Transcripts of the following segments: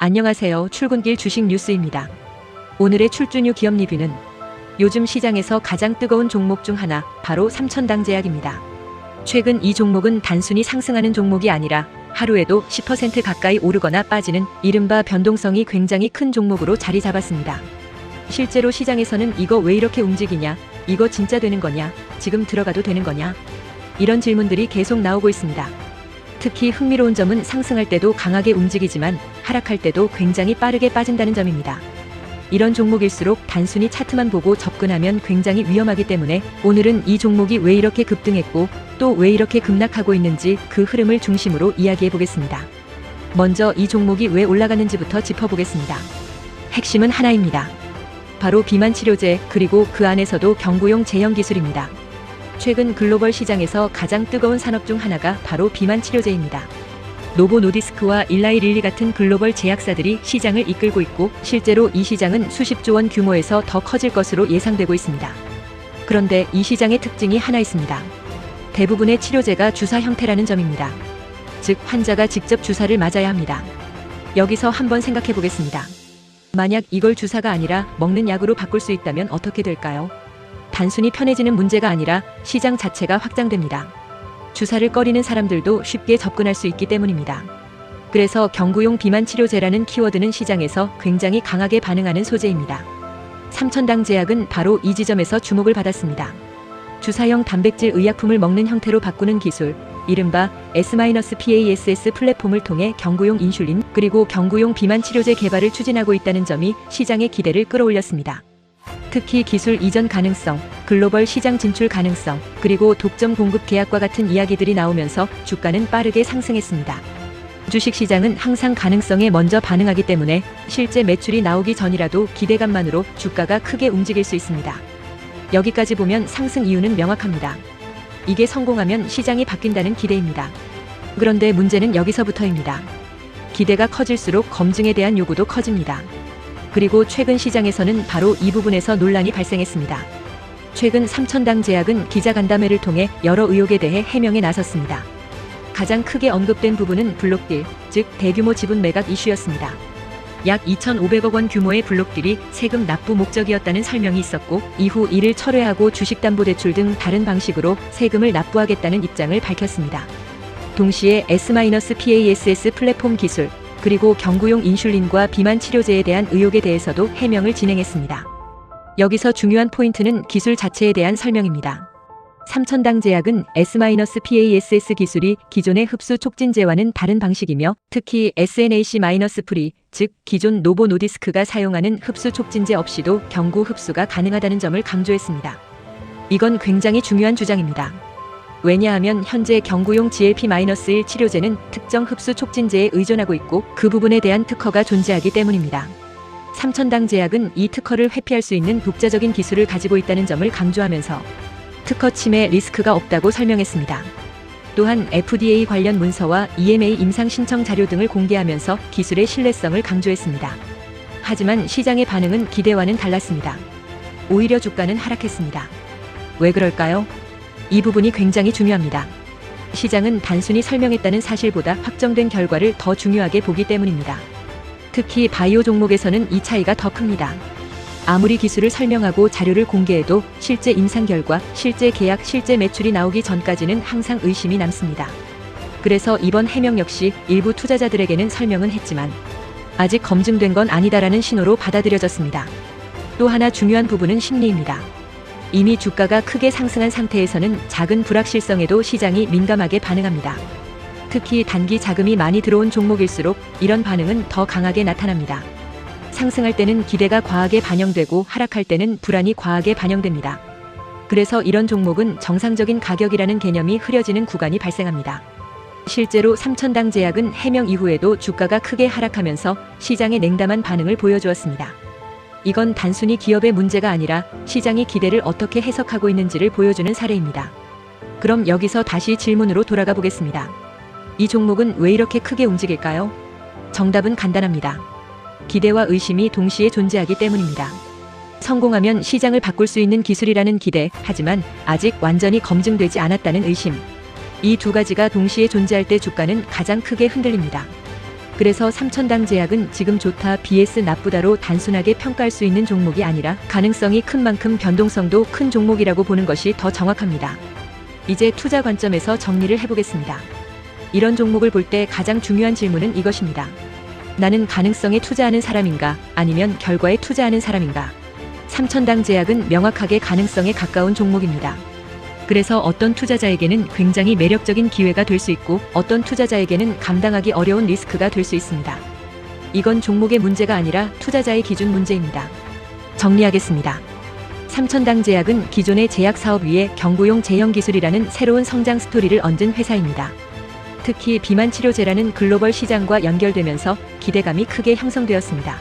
안녕하세요. 출근길 주식 뉴스입니다. 오늘의 출주뉴 기업 리뷰는 요즘 시장에서 가장 뜨거운 종목 중 하나, 바로 삼천당제약입니다. 최근 이 종목은 단순히 상승하는 종목이 아니라 하루에도 10% 가까이 오르거나 빠지는 이른바 변동성이 굉장히 큰 종목으로 자리 잡았습니다. 실제로 시장에서는 이거 왜 이렇게 움직이냐, 이거 진짜 되는 거냐, 지금 들어가도 되는 거냐, 이런 질문들이 계속 나오고 있습니다. 특히 흥미로운 점은 상승할 때도 강하게 움직이지만 하락할 때도 굉장히 빠르게 빠진다는 점입니다. 이런 종목일수록 단순히 차트만 보고 접근하면 굉장히 위험하기 때문에 오늘은 이 종목이 왜 이렇게 급등했고 또 왜 이렇게 급락하고 있는지 그 흐름을 중심으로 이야기해 보겠습니다. 먼저 이 종목이 왜 올라가는지부터 짚어보겠습니다. 핵심은 하나입니다. 바로 비만 치료제, 그리고 그 안에서도 경구용 제형 기술입니다. 최근 글로벌 시장에서 가장 뜨거운 산업 중 하나가 바로 비만 치료제입니다. 노보 노디스크와 일라이 릴리 같은 글로벌 제약사들이 시장을 이끌고 있고 실제로 이 시장은 수십조 원 규모에서 더 커질 것으로 예상되고 있습니다. 그런데 이 시장의 특징이 하나 있습니다. 대부분의 치료제가 주사 형태라는 점입니다. 즉 환자가 직접 주사를 맞아야 합니다. 여기서 한번 생각해 보겠습니다. 만약 이걸 주사가 아니라 먹는 약으로 바꿀 수 있다면 어떻게 될까요? 단순히 편해지는 문제가 아니라 시장 자체가 확장됩니다. 주사를 꺼리는 사람들도 쉽게 접근할 수 있기 때문입니다. 그래서 경구용 비만 치료제라는 키워드는 시장에서 굉장히 강하게 반응하는 소재입니다. 삼천당제약은 바로 이 지점에서 주목을 받았습니다. 주사형 단백질 의약품을 먹는 형태로 바꾸는 기술, 이른바 S-PASS 플랫폼을 통해 경구용 인슐린 그리고 경구용 비만 치료제 개발을 추진하고 있다는 점이 시장의 기대를 끌어올렸습니다. 특히 기술 이전 가능성, 글로벌 시장 진출 가능성, 그리고 독점 공급 계약과 같은 이야기들이 나오면서 주가는 빠르게 상승했습니다. 주식시장은 항상 가능성에 먼저 반응하기 때문에 실제 매출이 나오기 전이라도 기대감만으로 주가가 크게 움직일 수 있습니다. 여기까지 보면 상승 이유는 명확합니다. 이게 성공하면 시장이 바뀐다는 기대입니다. 그런데 문제는 여기서부터입니다. 기대가 커질수록 검증에 대한 요구도 커집니다. 그리고 최근 시장에서는 바로 이 부분에서 논란이 발생했습니다. 최근 삼천당제약은 기자간담회를 통해 여러 의혹에 대해 해명에 나섰습니다. 가장 크게 언급된 부분은 블록딜, 즉 대규모 지분 매각 이슈였습니다. 약 2,500억 원 규모의 블록딜이 세금 납부 목적이었다는 설명이 있었고 이후 이를 철회하고 주식담보대출 등 다른 방식으로 세금을 납부하겠다는 입장을 밝혔습니다. 동시에 S-PASS 플랫폼 기술, 그리고 경구용 인슐린과 비만 치료제에 대한 의혹에 대해서도 해명을 진행했습니다. 여기서 중요한 포인트는 기술 자체에 대한 설명입니다. 삼천당제약은 S-PASS 기술이 기존의 흡수 촉진제와는 다른 방식이며 특히 SNAC-프리, 즉 기존 노보 노디스크가 사용하는 흡수 촉진제 없이도 경구 흡수가 가능하다는 점을 강조했습니다. 이건 굉장히 중요한 주장입니다. 왜냐하면 현재 경구용 GLP-1 치료제는 특정 흡수 촉진제에 의존하고 있고 그 부분에 대한 특허가 존재하기 때문입니다. 삼천당제약은 이 특허를 회피할 수 있는 독자적인 기술을 가지고 있다는 점을 강조하면서 특허 침해 리스크가 없다고 설명했습니다. 또한 FDA 관련 문서와 EMA 임상 신청 자료 등을 공개하면서 기술의 신뢰성을 강조했습니다. 하지만 시장의 반응은 기대와는 달랐습니다. 오히려 주가는 하락했습니다. 왜 그럴까요? 이 부분이 굉장히 중요합니다. 시장은 단순히 설명했다는 사실보다 확정된 결과를 더 중요하게 보기 때문입니다. 특히 바이오 종목에서는 이 차이가 더 큽니다. 아무리 기술을 설명하고 자료를 공개해도 실제 임상 결과, 실제 계약, 실제 매출이 나오기 전까지는 항상 의심이 남습니다. 그래서 이번 해명 역시 일부 투자자들에게는 설명은 했지만 아직 검증된 건 아니다라는 신호로 받아들여졌습니다. 또 하나 중요한 부분은 심리입니다. 이미 주가가 크게 상승한 상태에서는 작은 불확실성에도 시장이 민감하게 반응합니다. 특히 단기 자금이 많이 들어온 종목일수록 이런 반응은 더 강하게 나타납니다. 상승할 때는 기대가 과하게 반영되고 하락할 때는 불안이 과하게 반영됩니다. 그래서 이런 종목은 정상적인 가격이라는 개념이 흐려지는 구간이 발생합니다. 실제로 삼천당제약은 해명 이후에도 주가가 크게 하락하면서 시장의 냉담한 반응을 보여주었습니다. 이건 단순히 기업의 문제가 아니라 시장이 기대를 어떻게 해석하고 있는지를 보여주는 사례입니다. 그럼 여기서 다시 질문으로 돌아가 보겠습니다. 이 종목은 왜 이렇게 크게 움직일까요? 정답은 간단합니다. 기대와 의심이 동시에 존재하기 때문입니다. 성공하면 시장을 바꿀 수 있는 기술이라는 기대, 하지만 아직 완전히 검증되지 않았다는 의심. 이 두 가지가 동시에 존재할 때 주가는 가장 크게 흔들립니다. 그래서 삼천당제약은 지금 좋다 vs 나쁘다로 단순하게 평가할 수 있는 종목이 아니라 가능성이 큰 만큼 변동성도 큰 종목이라고 보는 것이 더 정확합니다. 이제 투자 관점에서 정리를 해보겠습니다. 이런 종목을 볼 때 가장 중요한 질문은 이것입니다. 나는 가능성에 투자하는 사람인가 아니면 결과에 투자하는 사람인가? 삼천당제약은 명확하게 가능성에 가까운 종목입니다. 그래서 어떤 투자자에게는 굉장히 매력적인 기회가 될 수 있고 어떤 투자자에게는 감당하기 어려운 리스크가 될 수 있습니다. 이건 종목의 문제가 아니라 투자자의 기준 문제입니다. 정리하겠습니다. 삼천당제약은 기존의 제약 사업 위에 경구용 제형 기술이라는 새로운 성장 스토리를 얹은 회사입니다. 특히 비만 치료제라는 글로벌 시장과 연결되면서 기대감이 크게 형성되었습니다.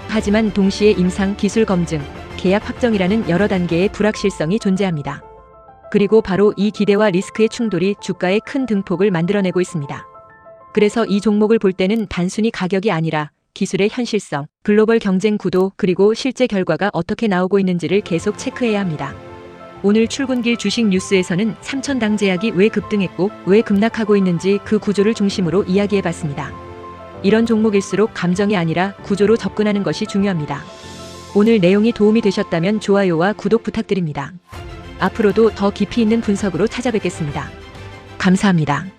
하지만 동시에 임상 기술 검증, 계약 확정이라는 여러 단계의 불확실성이 존재합니다. 그리고 바로 이 기대와 리스크의 충돌이 주가에 큰 등폭을 만들어내고 있습니다. 그래서 이 종목을 볼 때는 단순히 가격이 아니라 기술의 현실성, 글로벌 경쟁 구도, 그리고 실제 결과가 어떻게 나오고 있는지를 계속 체크해야 합니다. 오늘 출근길 주식 뉴스에서는 삼천당제약이 왜 급등했고 왜 급락하고 있는지 그 구조를 중심으로 이야기해봤습니다. 이런 종목일수록 감정이 아니라 구조로 접근하는 것이 중요합니다. 오늘 내용이 도움이 되셨다면 좋아요와 구독 부탁드립니다. 앞으로도 더 깊이 있는 분석으로 찾아뵙겠습니다. 감사합니다.